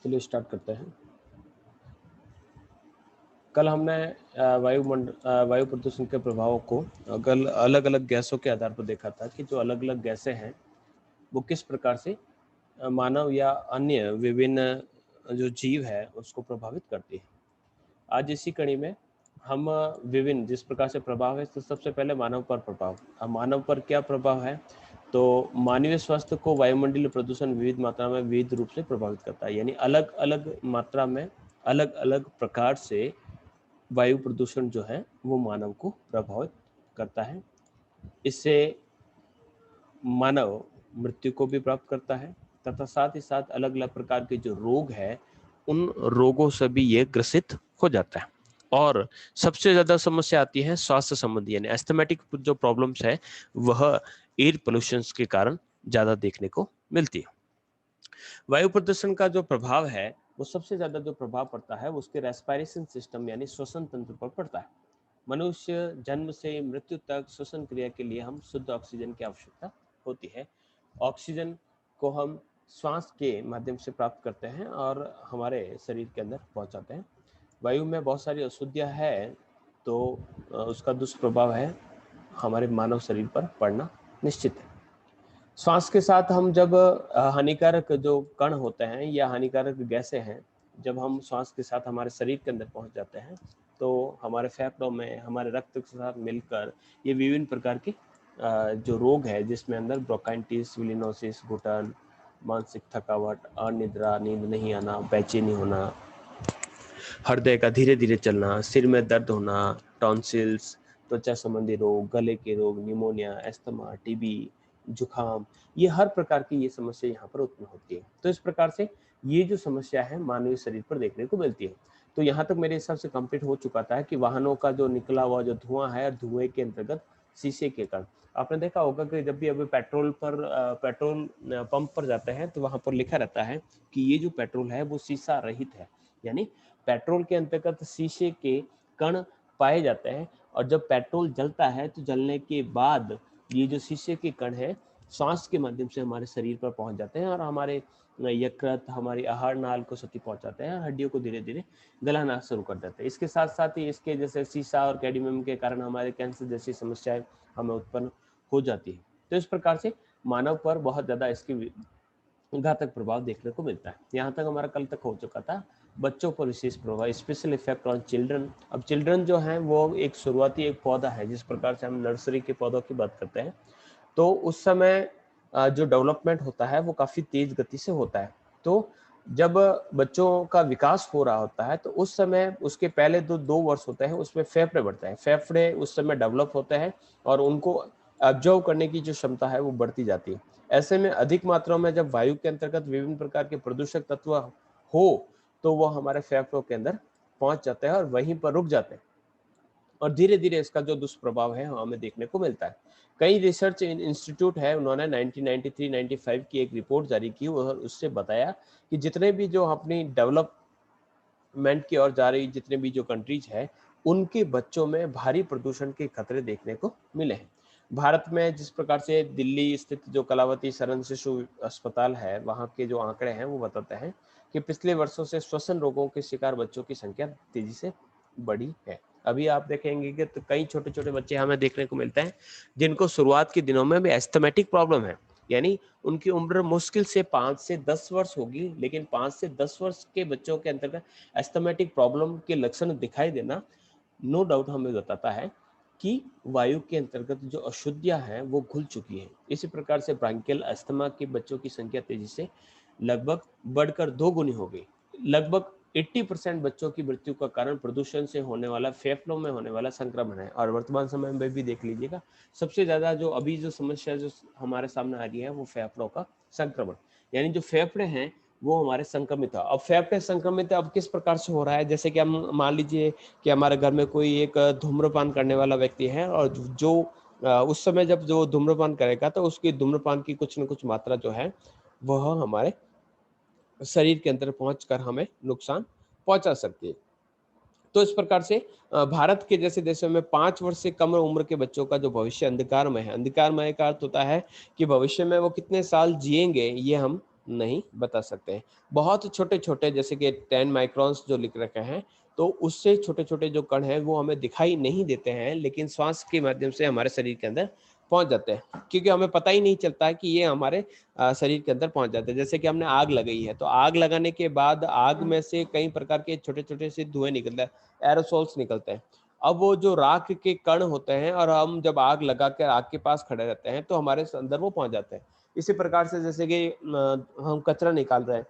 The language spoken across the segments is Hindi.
चलिए स्टार्ट करते हैं। कल हमने वायु प्रदूषण के प्रभावों को अलग अलग गैसों के आधार पर देखा था कि जो अलग अलग गैसें हैं वो किस प्रकार से मानव या अन्य विभिन्न जो जीव है उसको प्रभावित करती है। आज इसी कड़ी में हम विभिन्न जिस प्रकार से प्रभाव है, तो सबसे पहले मानव पर प्रभाव। अब मानव पर क्या प्रभाव है, तो मानवीय स्वास्थ्य को वायुमंडलीय प्रदूषण विविध मात्रा में विविध रूप से प्रभावित करता है। यानी अलग अलग मात्रा में अलग अलग प्रकार से वायु प्रदूषण जो है वो मानव को प्रभावित करता है। इससे मानव मृत्यु को भी प्राप्त करता है तथा साथ ही साथ अलग अलग प्रकार के जो रोग है उन रोगों से भी ये ग्रसित हो जाता है। और सबसे ज्यादा समस्या आती है स्वास्थ्य संबंधी, यानी एस्थमेटिक जो प्रॉब्लम्स है वह एयर पोल्यूशन के कारण ज्यादा देखने को मिलती है। वायु प्रदूषण का जो प्रभाव है वो सबसे ज्यादा जो प्रभाव पड़ता है उसके रेस्पिरेशन सिस्टम यानी श्वसन तंत्र पर पड़ता है। मनुष्य जन्म से मृत्यु तक श्वसन क्रिया के लिए हम शुद्ध ऑक्सीजन की आवश्यकता होती है। ऑक्सीजन को हम श्वास के माध्यम से प्राप्त करते हैं और हमारे शरीर के अंदर पहुंचाते हैं। वायु में बहुत सारी अशुद्धियां है तो उसका दुष्प्रभाव है हमारे मानव शरीर पर पड़ना निश्चित है। श्वास के साथ हम जब हानिकारक जो कण होते हैं या हानिकारक गैसें हैं, जब हम श्वास के साथ हमारे शरीर के अंदर पहुंच जाते हैं तो हमारे फेफड़ों में हमारे रक्त के साथ मिलकर ये विभिन्न प्रकार के जो रोग है जिसमें अंदर ब्रोंकाइटिस, विलिनोसिस, घुटन, मानसिक थकावट, अनिद्रा, नींद नहीं आना, बेचैनी होना, हृदय का धीरे धीरे चलना, सिर में दर्द होना, टॉन्सिल्स, त्वचा संबंधी रोग, गले के रोग, निमोनिया, एस्थमा, टीबी, जुखाम, ये हर प्रकार की ये समस्या यहाँ पर उत्पन्न होती है। तो इस प्रकार से ये जो समस्या है मानवीय शरीर पर देखने को मिलती है। तो यहाँ तक मेरे हिसाब से कंप्लीट हो चुका था कि वाहनों का जो निकला हुआ जो धुआं है, धुएं के अंतर्गत शीशे के कण, आपने देखा होगा कि जब भी अभी पेट्रोल पंप पर जाते हैं तो वहां पर लिखा रहता है कि ये जो पेट्रोल है वो शीशा रहित है, यानी पेट्रोल के अंतर्गत शीशे के कण पाए जाते हैं। और जब पेट्रोल जलता है तो जलने के बाद ये जो शीशे के कण है सांस के माध्यम से हमारे शरीर पर पहुंच जाते हैं और हमारे यकृत, हमारी आहार नाल को क्षति पहुंचाते हैं, हड्डियों को धीरे धीरे गलाना शुरू कर देते हैं। इसके साथ साथ ही इसके जैसे शीशा और कैडमियम के कारण हमारे कैंसर जैसी समस्याएं हमें उत्पन्न हो जाती है। तो इस प्रकार से मानव पर बहुत ज्यादा इसकी घातक प्रभाव देखने को मिलता है। यहाँ तक हमारा कल तक हो चुका था बच्चों पर विशेष प्रभाव, स्पेशल इफेक्ट ऑन चिल्ड्रन। अब चिल्ड्रन जो हैं वो एक शुरुआती एक पौधा है, जिस प्रकार से हम नर्सरी के पौधों की बात करते हैं तो उस समय जो डेवलपमेंट होता है वो काफी तेज गति से होता है। तो जब बच्चों का विकास हो रहा होता है तो उस समय उसके पहले दो वर्ष होते हैं उसमें फेफड़े बढ़ते हैं, फेफड़े उस समय डेवलप होते हैं और उनको ऑब्जर्व करने की जो क्षमता है वो बढ़ती जाती है। ऐसे में अधिक मात्रा में जब वायु के अंतर्गत विभिन्न प्रकार के प्रदूषक तत्व हो तो वो हमारे फेफड़ों के अंदर पहुंच जाते हैं और वहीं पर रुक जाते हैं और धीरे धीरे इसका जो दुष्प्रभाव है हमें देखने को मिलता है। कई रिसर्च इंस्टीट्यूट है, उन्होंने 1993-95 की एक रिपोर्ट जारी की और उससे बताया कि जितने भी जो अपनी डेवलपमेंट की ओर जा रही जितने भी जो कंट्रीज है उनके बच्चों में भारी प्रदूषण के खतरे देखने को मिले हैं। भारत में जिस प्रकार से दिल्ली स्थित जो कलावती सरन शिशु अस्पताल है वहां के जो आंकड़े हैं वो बताते हैं कि पिछले वर्षों से श्वसन रोगों के शिकार बच्चों की संख्या तेजी से बढ़ी है। अभी आप देखेंगे कि तो कई छोटे छोटे बच्चे हमें देखने को मिलते हैं जिनको शुरुआत के दिनों में भी एस्थमेटिक प्रॉब्लम है, यानी उनकी उम्र मुश्किल से 5 से 10 वर्ष होगी, लेकिन 5 से 10 वर्ष के बच्चों के अंतर्गत एस्थमेटिक प्रॉब्लम के लक्षण दिखाई देना नो डाउट हमें बताता है कि वायु के अंतर्गत जो अशुद्धियां हैं वो घुल चुकी है। इसी प्रकार से ब्रांकियल अस्थमा के बच्चों की संख्या तेजी से लगभग बढ़कर 2 गुनी हो गई। लगभग 80% बच्चों की मृत्यु का कारण प्रदूषण से होने वाला फेफड़ों में होने वाला संक्रमण है। और वर्तमान समय में भी देख लीजिएगा सबसे ज्यादा जो अभी जो समस्या जो हमारे सामने आ रही है वो फेफड़ों का संक्रमण, यानी जो फेफड़े हैं वो हमारे संक्रमित है। अब फेफड़े संक्रमित है, अब किस प्रकार से हो रहा है, जैसे कि हम मान लीजिए कि हमारे घर में कोई एक धूम्रपान करने वाला व्यक्ति है और जो उस समय जब जो धूम्रपान करेगा तो उसकी धूम्रपान की कुछ न कुछ मात्रा जो है वह हमारे शरीर के अंदर पहुंचकर हमें नुकसान पहुंचा सकती है। तो इस प्रकार से भारत के जैसे देशों में 5 वर्ष से कम उम्र के बच्चों का जो भविष्य अंधकारमय है, अंधकारमय का अर्थ होता है कि भविष्य में वो कितने साल जिएंगे ये हम नहीं बता सकते हैं। बहुत छोटे-छोटे जैसे कि 10 माइक्रॉन्स जो लिख रखे हैं, तो उससे छोटे-छोटे जो कण हैं वो हमें दिखाई नहीं देते हैं, लेकिन श्वास के माध्यम से हमारे शरीर के अंदर पहुँच जाते हैं। क्योंकि हमें पता ही नहीं चलता है कि ये हमारे शरीर के अंदर पहुँच जाते हैं। जैसे कि हमने आग लगाई है, तो आग लगाने के बाद आग में से कई प्रकार के छोटे-छोटे से धुएँ निकलते हैं, एरोसोल्स निकलते हैं। अब वो जो राख के कण होते हैं और हम जब आग लगा के आग के पास खड़े रहते हैं, तो हमारे अंदर वो पहुँच जाते हैं। इसी प्रकार से जैसे कि हम कचरा निकाल रहे हैं,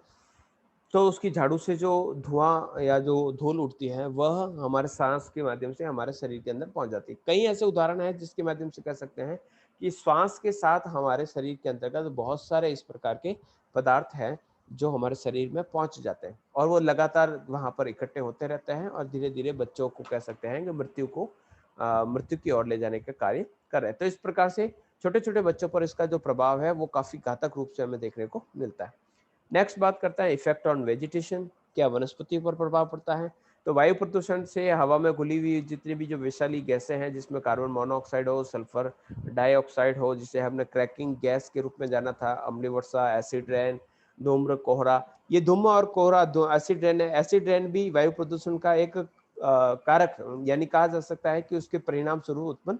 तो उसकी झाड़ू से जो धुआं या जो धूल उठती है वह हमारे सांस के माध्यम से हमारे शरीर के अंदर पहुंच जाती है। कई ऐसे उदाहरण हैं जिसके माध्यम से कह सकते हैं कि श्वास के साथ हमारे शरीर के अंतर्गत बहुत सारे इस प्रकार के पदार्थ हैं जो हमारे शरीर में पहुंच जाते हैं और वो लगातार वहां पर इकट्ठे होते रहते हैं और धीरे धीरे बच्चों को कह सकते हैं कि मृत्यु की ओर ले जाने का कार्य कर रहे हैं। तो इस प्रकार से छोटे छोटे बच्चों पर इसका जो प्रभाव है वो काफी घातक रूप से हमें देखने को मिलता है। नेक्स्ट बात करता है इफेक्ट ऑन वेजिटेशन, क्या वनस्पति पर प्रभाव पड़ता है। तो वायु प्रदूषण से हवा में घुली हुई जितनी भी जो विषैली गैसें हैं, जिसमें कार्बन मोनोऑक्साइड हो, सल्फर डाइऑक्साइड हो, जिसे हमने क्रैकिंग गैस के रूप में जाना था, अम्लीय वर्षा, एसिड रेन, धूम्र कोहरा, ये धूम और कोहरा एसिड रेन भी वायु प्रदूषण का एक कारक यानी कहा जा सकता है कि उसके परिणाम स्वरूप उत्पन्न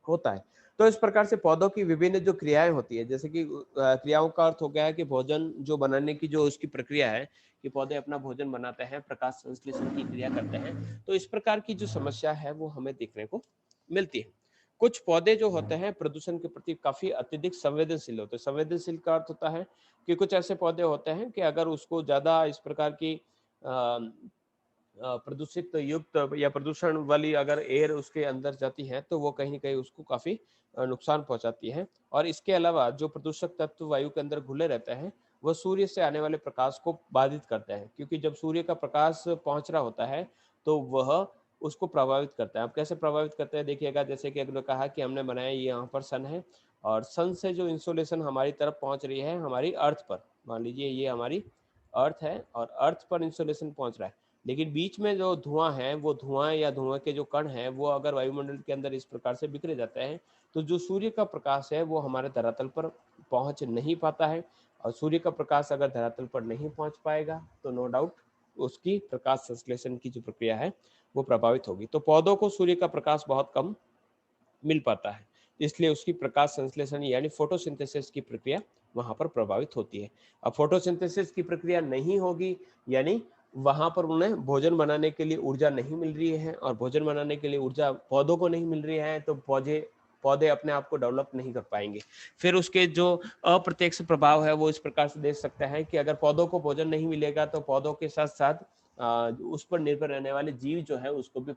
होता है। तो इस प्रकार से पौधों की विभिन्न जो क्रियाएं होती है, जैसे कि क्रियाओं का अर्थ हो गया है कि भोजन जो बनाने की जो उसकी प्रक्रिया है कि पौधे अपना भोजन बनाते हैं, प्रकाश संश्लेषण की क्रिया करते हैं। तो इस प्रकार की जो समस्या है वो हमें देखने को मिलती है। कुछ पौधे जो होते हैं प्रदूषण के प्रति काफी अत्यधिक संवेदनशील होते हैं। संवेदनशील का अर्थ होता है कि कुछ ऐसे पौधे होते हैं कि अगर उसको ज्यादा इस प्रकार की प्रदूषित युक्त या प्रदूषण वाली अगर एयर उसके अंदर जाती है तो वो कहीं न कहीं उसको काफ़ी नुकसान पहुँचाती है। और इसके अलावा जो प्रदूषक तत्व वायु के अंदर घुले रहते हैं, वो सूर्य से आने वाले प्रकाश को बाधित करते हैं। क्योंकि जब सूर्य का प्रकाश पहुँच रहा होता है, तो वह उसको प्रभावित करता है। अब कैसे प्रभावित करता है देखिएगा, जैसे कि अगले कहा कि हमने बनाया ये यहाँ पर सन है और सन से जो इंसोलेशन हमारी तरफ पहुँच रही है हमारी अर्थ पर, मान लीजिए ये हमारी अर्थ है और अर्थ पर इंसोलेशन पहुँच रहा है। लेकिन बीच में जो धुआं है, वो धुआं या धुआं के जो कण हैं वो अगर वायुमंडल के अंदर इस प्रकार से बिखरे जाते हैं, तो जो सूर्य का प्रकाश है वो हमारे धरातल पर पहुंच नहीं पाता है। और सूर्य का प्रकाश अगर धरातल पर नहीं पहुंच पाएगा तो नो डाउट उसकी प्रकाश संश्लेषण की जो प्रक्रिया है वो प्रभावित होगी। तो पौधों को सूर्य का प्रकाश बहुत कम मिल पाता है, इसलिए उसकी प्रकाश संश्लेषण यानी फोटोसिंथेसिस की प्रक्रिया वहां पर प्रभावित होती है। अब फोटोसिंथेसिस की प्रक्रिया नहीं होगी यानी वहां पर उन्हें भोजन बनाने के लिए ऊर्जा नहीं मिल रही है और भोजन बनाने के लिए ऊर्जा पौधों को नहीं मिल रही है, तो पौधे पौधे अपने आप को डेवलप नहीं कर पाएंगे। फिर उसके जो अप्रत्यक्ष प्रभाव है वो इस प्रकार से देख सकते हैं कि अगर पौधों को भोजन नहीं मिलेगा तो पौधों के साथ साथ उस पर निर्भर रहने वाले जीव जो है उसको भी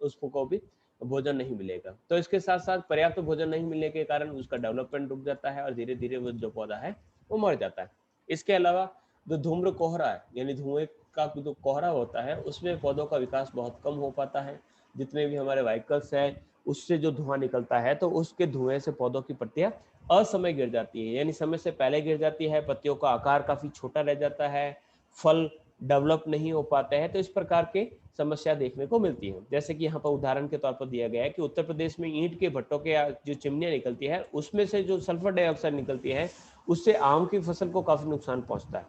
उसको भी भोजन नहीं मिलेगा। तो इसके साथ साथ पर्याप्त भोजन नहीं मिलने के कारण उसका डेवलपमेंट रुक जाता है और धीरे धीरे वो जो पौधा है वो मर जाता है। इसके अलावा जो धूम्र कोहरा है यानी धुएं का जो कोहरा होता है उसमें पौधों का विकास बहुत कम हो पाता है। जितने भी हमारे व्हीकल्स हैं उससे जो धुआं निकलता है तो उसके धुएं से पौधों की पत्तियां असमय गिर जाती है, यानी समय से पहले गिर जाती है, पत्तियों का आकार काफी छोटा रह जाता है, फल डेवलप नहीं हो पाते हैं। तो इस प्रकार के समस्या देखने को मिलती है। जैसे कि यहाँ पर उदाहरण के तौर पर दिया गया है कि उत्तर प्रदेश में ईंट के भट्टों के जो चिमनियाँ निकलती है उसमें से जो सल्फर डाइऑक्साइड निकलती है उससे आम की फसल को काफी नुकसान पहुंचता है।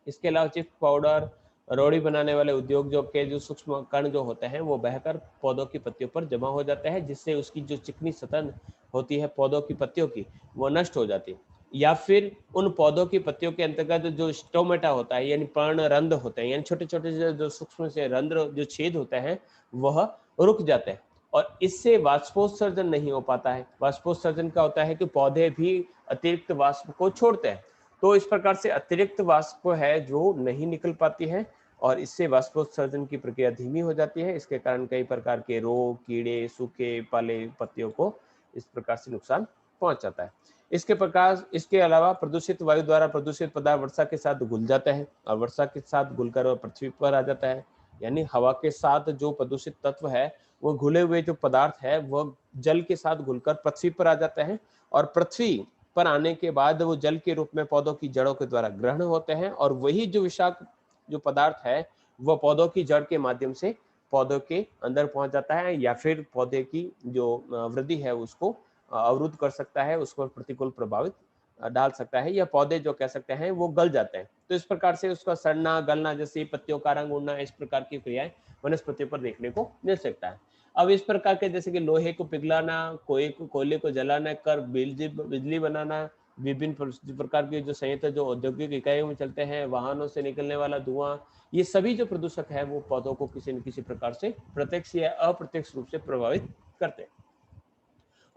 इसके अलावा चिप्स पाउडर रोड़ी बनाने वाले उद्योग जो सूक्ष्म कण जो होते हैं वो बहकर पौधों की पत्तियों पर जमा हो जाते हैं, जिससे उसकी जो चिकनी सतह होती है पौधों की पत्तियों की वो नष्ट हो जाती है। या फिर उन पौधों की पत्तियों के अंतर्गत जो स्टोमेटा होता है यानी पर्णरंध्र होते हैं, यानी छोटे छोटे जो सूक्ष्म से रंध्र जो छेद होते हैं वह रुक जाते हैं और इससे वाष्पोत्सर्जन नहीं हो पाता है। वाष्पोत्सर्जन का होता है कि पौधे भी अतिरिक्त वाष्प को छोड़ते हैं, तो इस प्रकार से अतिरिक्त वाष्प है जो नहीं निकल पाती है और इससे वाष्पोत्सर्जन की प्रक्रिया धीमी हो जाती है। इसके कारण कई प्रकार के रोग, कीड़े, सूखे पाले पत्तियों को इस प्रकार से नुकसान पहुंच जाता है। इसके अलावा प्रदूषित वायु द्वारा प्रदूषित पदार्थ वर्षा के साथ घुल जाता है और वर्षा के साथ घुलकर वह पृथ्वी पर आ जाता है। यानी हवा के साथ जो प्रदूषित तत्व है वो घुले हुए जो पदार्थ है वह जल के साथ घुलकर पृथ्वी पर आ जाता है और पृथ्वी पर आने के बाद वो जल के रूप में पौधों की जड़ों के द्वारा ग्रहण होते हैं और वही जो विषाक्त जो पदार्थ है वह पौधों की जड़ के माध्यम से पौधों के अंदर पहुंच जाता है या फिर पौधे की जो वृद्धि है उसको अवरुद्ध कर सकता है, उस पर प्रतिकूल प्रभावित डाल सकता है, या पौधे जो कह सकते हैं वो गल जाते हैं। तो इस प्रकार से उसका सड़ना गलना, जैसे पत्तियों का रंग उड़ना, इस प्रकार की क्रियाएं वनस्पतियों पर देखने को मिल सकता है। अब इस प्रकार के जैसे कि लोहे को पिघलाना, कोयले को जलाना कर बिजली बिजली बनाना, विभिन्न प्रकार के जो संयंत्र जो औद्योगिक इकाइयों में चलते हैं, वाहनों से निकलने वाला धुआं, ये सभी जो प्रदूषक है वो पौधों को किसी न किसी प्रकार से प्रत्यक्ष या अप्रत्यक्ष रूप से प्रभावित करते हैं।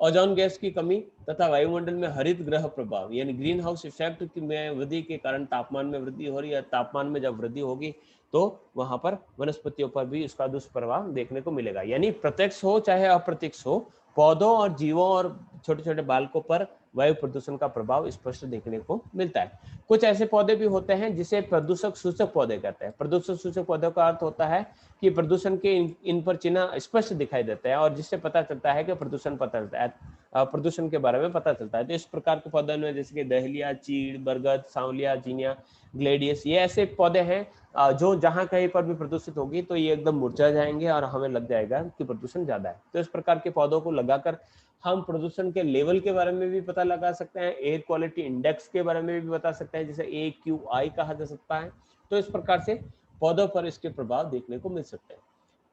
ओजोन गैस की कमी तथा वायुमंडल में हरित ग्रह प्रभाव यानी ग्रीन हाउस इफेक्ट में वृद्धि के कारण तापमान में वृद्धि हो रही है। तापमान में जब वृद्धि होगी तो वहां पर वनस्पतियों पर भी इसका दुष्प्रभाव देखने को मिलेगा। यानी प्रत्यक्ष हो चाहे अप्रत्यक्ष हो, पौधों और जीवों और छोटे छोटे बालकों पर वायु प्रदूषण का प्रभाव स्पष्ट देखने को मिलता है। कुछ ऐसे पौधे भी होते हैं जिसे प्रदूषक सूचक पौधे कहते हैं। प्रदूषक सूचक पौधों का अर्थ होता है कि प्रदूषण के इन पर चिन्ह स्पष्ट दिखाई देते हैं और जिससे पता चलता है कि प्रदूषण के बारे में पता चलता है। तो इस प्रकार के पौधों में जैसे कि दहलिया, चीड़, बरगद, सांवलिया, जीनिया, ग्लेडियस, ये ऐसे पौधे हैं जो जहां कहीं पर भी प्रदूषित होगी तो ये एकदम मुरझा जाएंगे और हमें लग जाएगा कि प्रदूषण ज्यादा है। तो इस प्रकार के पौधों को लगाकर हम प्रदूषण के लेवल के बारे में भी पता लगा सकते हैं, एयर क्वालिटी इंडेक्स के बारे में भी बता सकते हैं, जिसे AQI कहा जा सकता है। तो इस प्रकार से पौधों पर इसके प्रभाव देखने को मिल सकते हैं।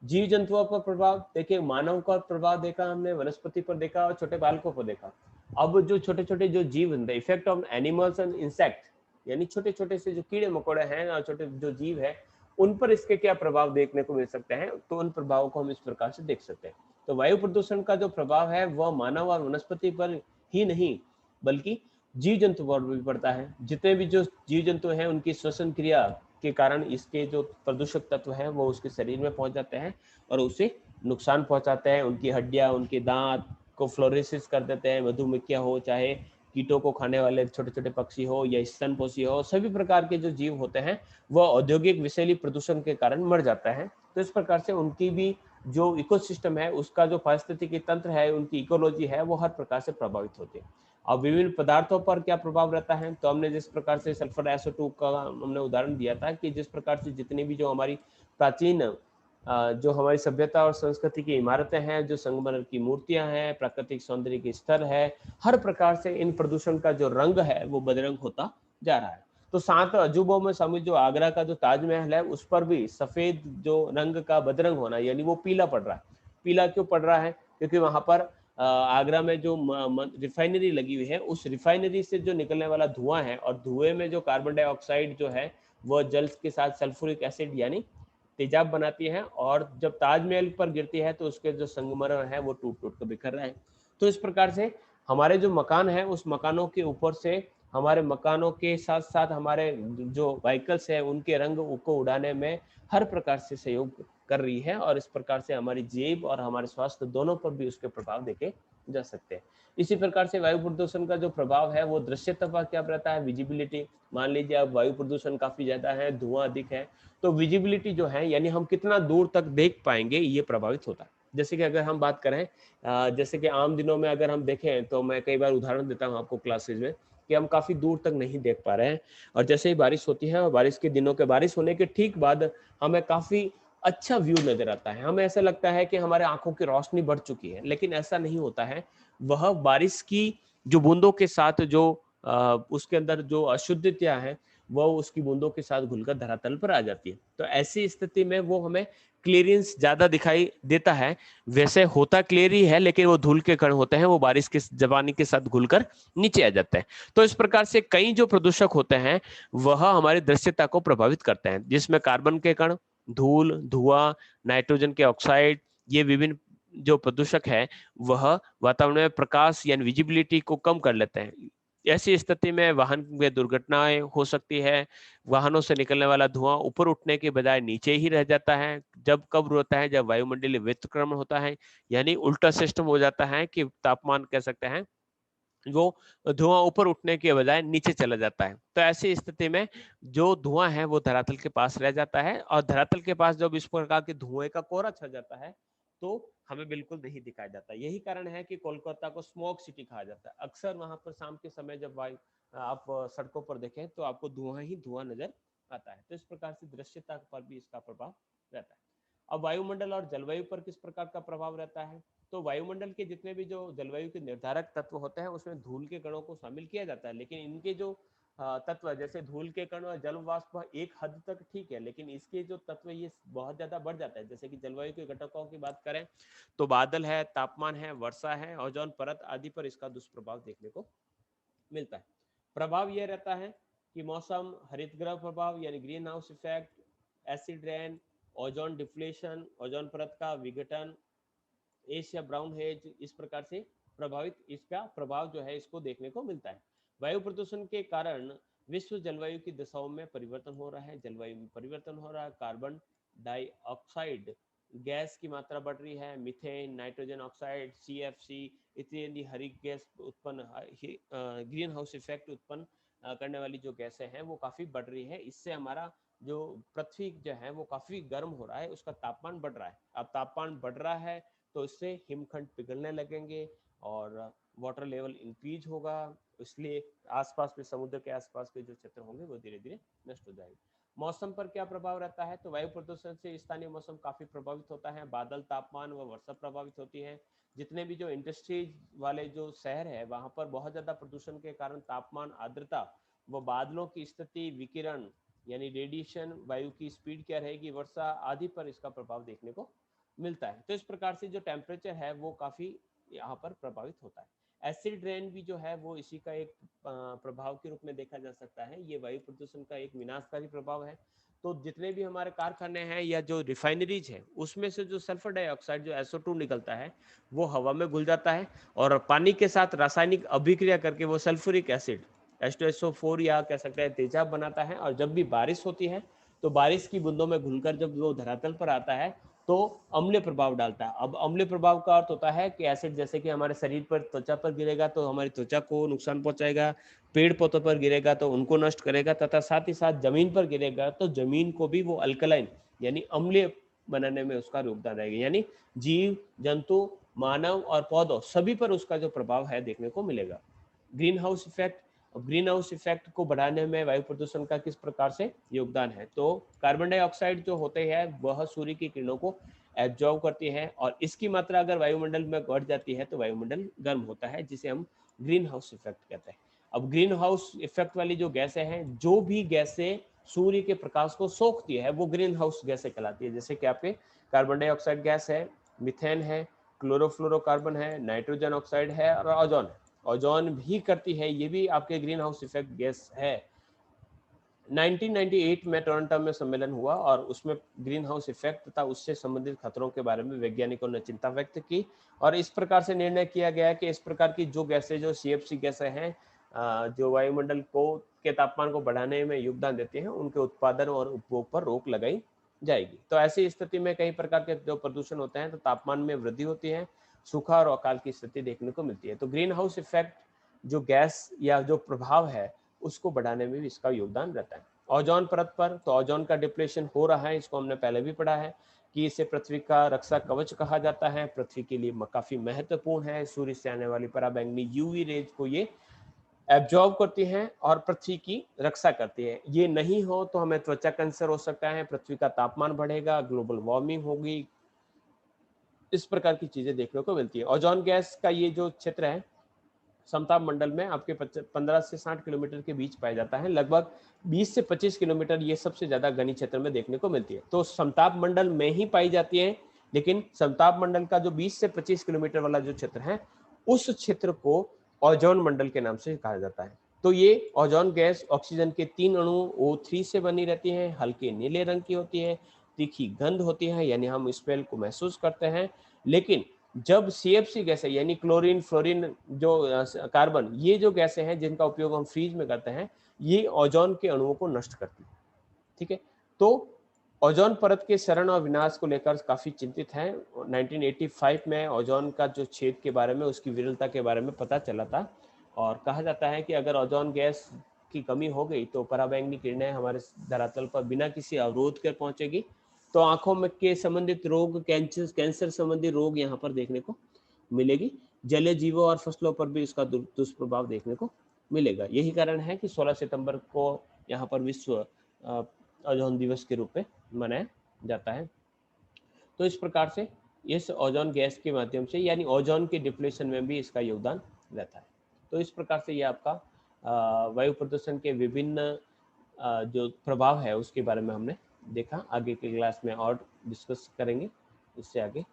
जीव जंतुओं पर प्रभाव देखिए, मानव का प्रभाव देखा हमने, वनस्पति पर देखा और छोटे बालकों पर देखा। अब जो छोटे छोटे जो जीव, the effect of animals and insect, यानी छोटे छोटे से जो कीड़े मकोड़े हैं और छोटे जो जीव है, उन पर इसके क्या प्रभाव देखने को मिल सकते हैं। तो उन प्रभावों को हम इस प्रकार से देख सकते हैं। तो वायु प्रदूषण का जो प्रभाव है वह मानव और वनस्पति पर ही नहीं बल्कि जीव जंतु पर भी पड़ता है। जितने भी जो जीव जंतु हैं उनकी श्वसन क्रिया के कारण इसके जो प्रदूषक तत्व हैं वो उसके शरीर में पहुंच जाते हैं और उसे नुकसान पहुंचाते हैं। उनकी हड्डियां, उनके दांत को फ्लोरोसिस कर देते हैं। मधुमक्खियां हो, चाहे कीटों को खाने वाले छोटे छोटे पक्षी हो या स्तनपोषी हो, सभी प्रकार के जो जीव होते हैं वह औद्योगिक विषैली प्रदूषण के कारण मर जाता है। तो इस प्रकार से उनकी भी जो इकोसिस्टम है, उसका जो पारिस्थितिकी तंत्र है, उनकी इकोलॉजी है, वो हर प्रकार से प्रभावित होती है। अब विभिन्न पदार्थों पर क्या प्रभाव रहता है, तो हमने जिस प्रकार से सल्फर SO2 का हमने उदाहरण दिया था कि जिस प्रकार से जितनी भी जो हमारी प्राचीन जो हमारी सभ्यता और संस्कृति की इमारतें हैं, जो संगमरमर की मूर्तियां हैं, प्राकृतिक सौंदर्य के स्तर है, हर प्रकार से इन प्रदूषण का जो रंग है वो बदरंग होता जा रहा है। तो 7 अजूबों में शामिल जो आगरा का जो ताजमहल है, उस पर भी सफेद जो रंग का बदरंग होना, यानी वो पीला पड़ रहा है। पीला क्यों पड़ रहा है? क्योंकि वहां पर आगरा में जो रिफाइनरी लगी हुई है, उस रिफाइनरी से जो निकलने वाला धुआं है और धुएं में जो कार्बन डाइऑक्साइड जो है वह जल के साथ सल्फ्यूरिक एसिड यानी तेजाब बनाती है, और जब ताजमहल पर गिरती है तो उसके जो संगमरमर है वो टूट टूट कर बिखर रहा है। तो इस प्रकार से हमारे जो मकान है, उस मकानों के ऊपर से, हमारे मकानों के साथ साथ हमारे जो व्हीकल्स है उनके रंग को उड़ाने में हर प्रकार से सहयोग कर रही है, और इस प्रकार से हमारी जेब और हमारे स्वास्थ्य दोनों पर भी उसके प्रभाव देखे जा सकते हैं। इसी प्रकार से वायु प्रदूषण का जो प्रभाव है वो दृश्यता पर क्या रहता है, विजिबिलिटी। मान लीजिए अब वायु प्रदूषण काफी ज्यादा है, धुआं अधिक है, तो विजिबिलिटी जो है यानी हम कितना दूर तक देख पाएंगे ये प्रभावित होता है। जैसे कि अगर हम बात करें, जैसे कि आम दिनों में अगर हम देखें, तो मैं कई बार उदाहरण देता हूँ आपको क्लासेज में कि हम काफी दूर तक नहीं देख पा रहे हैं, और जैसे ही बारिश होती है और बारिश के दिनों के बारिश होने के ठीक बाद हमें काफी अच्छा व्यू नजर आता है। हमें ऐसा लगता है कि हमारे आंखों की रोशनी बढ़ चुकी है, लेकिन ऐसा नहीं होता है। वह बारिश की जो बूंदों के साथ जो उसके अंदर जो अशुद्धता है वो उसकी बूंदों के साथ घुलकर धरातल पर आ जाती है। तो ऐसी स्थिति में वो हमें क्लियरेंस ज्यादा दिखाई देता है। वैसे होता क्लियर ही है, लेकिन वो धूल के कण होते हैं, वो बारिश के जवानी के साथ घुलकर नीचे आ जाते हैं। तो इस प्रकार से कई जो प्रदूषक होते हैं वह हमारी दृश्यता को प्रभावित करते हैं, जिसमें कार्बन के कण, धूल, धुआं, नाइट्रोजन के ऑक्साइड, ये विभिन्न जो प्रदूषक है वह वातावरण में प्रकाश यानी विजिबिलिटी को कम कर लेते हैं। ऐसी स्थिति में वाहन में दुर्घटनाएं हो सकती है। वाहनों से निकलने वाला धुआं ऊपर उठने के बजाय नीचे ही रह जाता है। जब कब होता है, जब वायुमंडलीय वितक्रमण होता है, यानी उल्टा सिस्टम हो जाता है कि तापमान कह सकते हैं वो धुआं ऊपर उठने के बजाय नीचे चला जाता है। तो ऐसी स्थिति में जो धुआं है वो धरातल के पास रह जाता है, और धरातल के पास जब इस प्रकार के धुएं का कोहरा छा जाता है तो हमें बिल्कुल नहीं दिखाई जाता। यही कारण है कि कोलकाता को स्मोक सिटी कहा जाता है। अक्सर वहां पर शाम के समय जब वायु आप सड़कों पर देखें तो आपको धुआं ही धुआं नजर आता है। तो इस प्रकार से दृश्यता पर भी इसका प्रभाव रहता है। अब वायुमंडल और जलवायु पर किस प्रकार का प्रभाव रहता है, तो वायुमंडल के जितने भी जो जलवायु के निर्धारक तत्व होते हैं उसमें धूल के कणों को शामिल किया जाता है, लेकिन इनके जो तत्व जैसे धूल के कण और जल वाष्प एक हद तक ठीक है, लेकिन इसके जो तत्व ये बहुत ज्यादा बढ़ जाता है। जैसे कि जलवायु के घटकों की बात करें तो बादल है, तापमान है, वर्षा है, ओजोन परत आदि पर इसका दुष्प्रभाव देखने को मिलता है। प्रभाव यह रहता है कि मौसम, हरितगृह प्रभाव यानी green house effect, acid rain, ozone depletion, ozone परत का विघटन, एश या ब्राउन हेज, इस प्रकार से प्रभावित इसका प्रभाव जो है इसको देखने को मिलता है। वायु प्रदूषण के कारण विश्व जलवायु की दिशाओं में परिवर्तन हो रहा है, जलवायु में परिवर्तन हो रहा है, कार्बन डाइऑक्साइड गैस की मात्रा बढ़ रही है, मीथेन, नाइट्रोजन ऑक्साइड, सीएफसी इत्यादि हरित गैस उत्पन्न, ग्रीन हाउस इफेक्ट उत्पन्न करने वाली जो गैसें हैं वो काफी बढ़ रही है। इससे हमारा जो पृथ्वी जो है वो काफी गर्म हो रहा है, उसका तापमान बढ़ रहा है। अब तापमान बढ़ रहा है तो इससे हिमखंड पिघलने लगेंगे और वाटर लेवल इंक्रीज होगा, इसलिए आसपास में समुद्र के आसपास के जो क्षेत्र होंगे वो धीरे धीरे नष्ट हो जाएंगे। मौसम पर क्या प्रभाव रहता है, तो वायु प्रदूषण से स्थानीय मौसम काफी प्रभावित होता है, बादल, तापमान व वर्षा प्रभावित होती है। जितने भी जो इंडस्ट्रीज वाले जो शहर है वहां पर बहुत ज्यादा प्रदूषण के कारण तापमान, आर्द्रता व बादलों की स्थिति, विकिरण यानी रेडिएशन, वायु की स्पीड क्या रहेगी, वर्षा आदि पर इसका प्रभाव देखने को मिलता है। तो इस प्रकार से जो टेम्परेचर है वो काफी यहाँ पर प्रभावित होता है। एसिड रेन भी जो है वो इसी का एक प्रभाव के रूप में देखा जा सकता है। ये वायु प्रदूषण का एक विनाशकारी प्रभाव है। तो जितने भी हमारे कारखाने हैं या जो रिफाइनरीज है उसमें से जो सल्फर डाइऑक्साइड जो SO2 निकलता है वो हवा में घुल जाता है और पानी के साथ रासायनिक अभिक्रिया करके वो सल्फ्यूरिक एसिड H2SO4 या कह सकते हैं तेजाब बनाता है। और जब भी बारिश होती है तो बारिश की बूंदों में घुलकर जब वो धरातल पर आता है तो अम्लीय प्रभाव डालता है। अब अम्लीय प्रभाव का अर्थ होता है कि एसिड जैसे कि हमारे शरीर पर, त्वचा पर गिरेगा तो हमारी त्वचा को नुकसान पहुंचाएगा, पेड़ पौधों पर गिरेगा तो उनको नष्ट करेगा, तथा साथ ही साथ जमीन पर गिरेगा तो जमीन को भी वो अल्कलाइन यानी अम्लीय बनाने में उसका योगदान रहेगा। यानी जीव जंतु, मानव और पौधों सभी पर उसका जो प्रभाव है देखने को मिलेगा। Green house effect, green house effect को बढ़ाने में वायु प्रदूषण का किस प्रकार से योगदान है, तो कार्बन डाइऑक्साइड जो होते हैं वह सूर्य की किरणों को एब्जॉर्ब करती है और इसकी मात्रा अगर वायुमंडल में बढ़ जाती है तो वायुमंडल गर्म होता है, जिसे हम ग्रीन हाउस इफेक्ट कहते हैं। अब ग्रीन हाउस इफेक्ट वाली जो गैसें हैं, जो भी गैसें सूर्य के प्रकाश को सोखती है वो ग्रीन हाउस गैसें कहलाती है। जैसे कि आपके कार्बन डाइऑक्साइड गैस है, मिथेन है, क्लोरोफ्लोरोकार्बन है, नाइट्रोजन ऑक्साइड है और ओजोन है। ओजोन भी करती है, ये भी आपके ग्रीन हाउस इफेक्ट गैस है। 1998 में टोरंटो में सम्मेलन हुआ और उसमें ग्रीन हाउस इफेक्ट तथा उससे संबंधित खतरों के बारे में वैज्ञानिकों ने चिंता व्यक्त की और इस प्रकार से निर्णय किया गया कि इस प्रकार की जो गैसें, जो CFC गैसें हैं, जो वायुमंडल को के तापमान को बढ़ाने में योगदान देते हैं, उनके उत्पादन और उपभोग पर रोक लगाई जाएगी। तो ऐसी स्थिति में कई प्रकार के जो प्रदूषण होते हैं तो तापमान में वृद्धि होती है, सूखा और अकाल की स्थिति देखने को मिलती है। तो ग्रीन हाउस इफेक्ट जो गैस या जो प्रभाव है उसको बढ़ाने में भी इसका योगदान रहता है। ओजोन परत पर, तो ओजोन का डिप्लेशन हो रहा है, इसको हमने पहले भी पढ़ा है कि इसे पृथ्वी का रक्षा कवच कहा जाता है। पृथ्वी के लिए काफी महत्वपूर्ण है। सूर्य से आने वाली पराबैंगनी UV रेज को ये एब्जॉर्ब करती हैं और पृथ्वी की रक्षा करती है। ये नहीं हो तो हमें त्वचा कैंसर हो सकता है, पृथ्वी का तापमान बढ़ेगा, ग्लोबल वार्मिंग होगी, इस प्रकार की चीजें देखने को मिलती है। ओजोन गैस का ये जो क्षेत्र है समताप मंडल में आपके 15 से 60 किलोमीटर के बीच पाया जाता है। लगभग 20 से 25 किलोमीटर ये सबसे ज्यादा घनी क्षेत्र में देखने को मिलती है। तो समताप मंडल में ही पाई जाती है, लेकिन समताप मंडल का जो 20 से 25 किलोमीटर वाला जो क्षेत्र है उस क्षेत्र को ओजोन मंडल के नाम से कहा जाता है। तो ये ओजोन गैस ऑक्सीजन के 3 अणु O3 से बनी रहती है, हल्के नीले रंग की होती है, तीखी गंध होती है यानी हम स्मेल को महसूस करते हैं। लेकिन जब CFC गैसें यानी क्लोरीन, फ्लोरीन, जो कार्बन, ये जो गैसें हैं जिनका उपयोग हम फ्रीज में करते हैं, ये ओजोन के अणुओं को नष्ट करती है। ठीक है, तो ओजोन परत के क्षरण और विनाश को लेकर काफी चिंतित हैं। 1985 में ओजोन का जो छेद के बारे में, उसकी विरलता के बारे में पता चला था और कहा जाता है कि अगर ओजोन गैस की कमी हो गई तो पराबैंगनी किरणें हमारे धरातल पर बिना किसी अवरोध के पहुंचेगी, तो आंखों में के संबंधित रोग, कैंसर संबंधी रोग यहाँ पर देखने को मिलेगी। जलीय जीवों और फसलों पर भी इसका दुष्प्रभाव देखने को मिलेगा। यही कारण है कि 16 सितंबर को यहाँ पर विश्व ओजोन दिवस के रूप में मनाया जाता है। तो इस प्रकार से इस ओजोन गैस के माध्यम से, यानी ओजोन के डिप्लेशन में भी इसका योगदान रहता है। तो इस प्रकार से ये आपका वायु प्रदूषण के विभिन्न जो प्रभाव है उसके बारे में हमने देखा। आगे के क्लास में और डिस्कस करेंगे इससे आगे।